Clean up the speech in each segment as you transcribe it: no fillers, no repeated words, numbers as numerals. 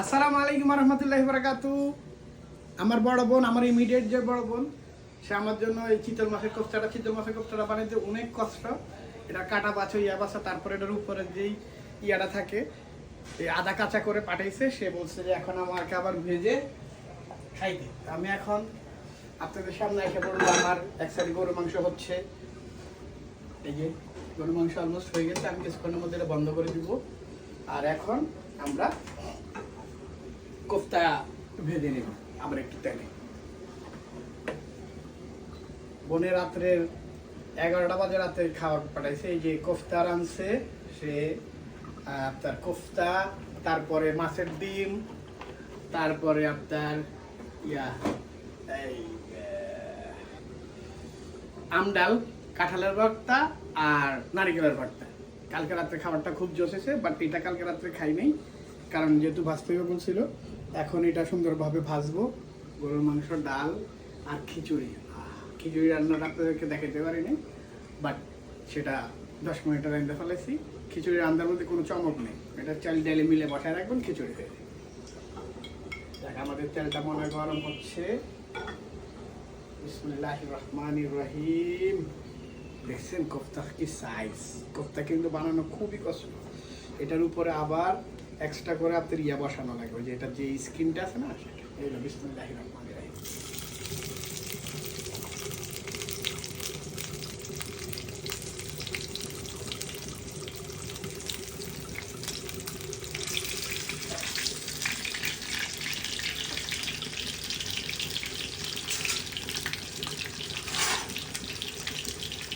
আসসালামু আলাইকুম রহমতুল্লাহি বারাকাতু। আমার বড় বোন, আমার ইমিডিয়েট যে বড় বোন, সে আমার জন্য এই চিতল মাছের কোফতাটা বানাইতে অনেক কষ্ট। এটা কাটা বাছো ইয়া বাছা, তারপরে এটার উপরে যেই ইয়াটা থাকে এই আধা কাঁচা করে পাঠাইছে। সে বলছে যে এখন আমাকে আবার ভেজে খাইতে। আমি এখন আপনাদের সামনে এসে বলবো আমার এক সাইড গরু মাংস হচ্ছে। এই যে গরু মাংস অলমোস্ট হয়ে গেছে, আমি কিছুক্ষণের মধ্যে এটা বন্ধ করে দিব। আর এখন আমরা কোফতা ভেজে নেব আবার একটু তেলে। বোনে রাত্রের 11টা বাজে রাতে খাবার পাঠাইছে। এই যে কোফতা আনছে সে, আপনার কোফতা, তারপরে মাছের ডিম, তারপরে আপনার এই আমডাল, কাঁঠালের ভর্তা আর নারিকেলের ভর্তা। কালকে রাত্রে খাবারটা খুব জোশেছে, বাট এটা কালকে রাত্রে খাই নাই, কারণ যেহেতু ভাজতে হবে বলছিল। এখন এটা সুন্দরভাবে ভাজবো। গরুর মাংস, ডাল আর খিচুড়ি। খিচুড়ি রান্নাটা আপনাদেরকে দেখাতে পারিনি, বাট সেটা 10 মিনিটে রান্না ফেলেছি। খিচুড়ি রান্নার মধ্যে কোনো চমক নেই, এটা চাল ডালে মিলে বসায় রাখবেন, খিচুড়ি হয়ে যাবে। আমাদের তেলটা মনে হয় গরম হচ্ছে। বিসমিল্লাহির রহমানির রহিম। দেখছেন কোফতা কি সাইজ? কোফতা কিন্তু বানানো খুবই কষ্ট। এটার উপরে আবার এক্সট্রা করে আপনার ইয়া বসানো লাগবে, যে এটা যে স্কিনটা আছে না সেটা। এই হলো বিসমিল্লাহির রহমানির রহিম।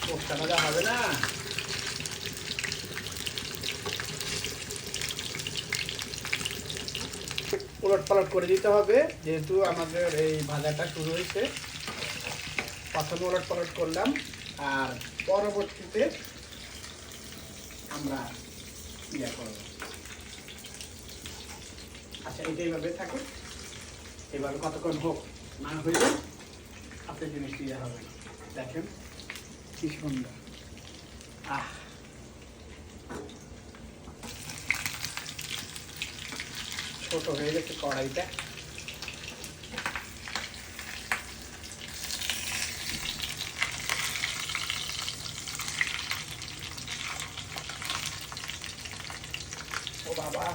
কোফতা ভাজা হবে না, উলট পালট করে দিতে হবে, যেহেতু আমাদের এই ভাজাটা শুরু হয়েছে। প্রথমে উলট পালট করলাম, আর পরবর্তীতে আমরা ইয়া করব। আচ্ছা, এটা এইভাবে থাকে, এভাবে কতক্ষণ হোক, না হইলে আপনার জিনিসটি ইয়া হবে। দেখেন কি সুন্দর। ছোট হয়ে গেছে কড়াইটা। ও বাবা,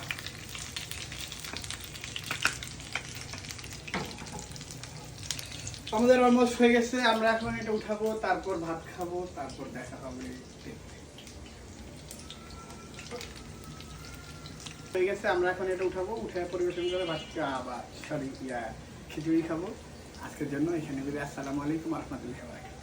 আমাদের অলমোস্ট হয়ে গেছে। আমরা এখন এটা উঠাবো, তারপর ভাত খাবো, তারপর দেখা হবে। হয়ে গেছে, আমরা এখন এটা উঠাবো, উঠে পরিবেশন করে ভাত আবার খিচুড়ি খাবো। আজকের জন্য এখানে বলি আসসালামু আলাইকুম রহমতুল্লাহি ওয়া বারাকাতুহু।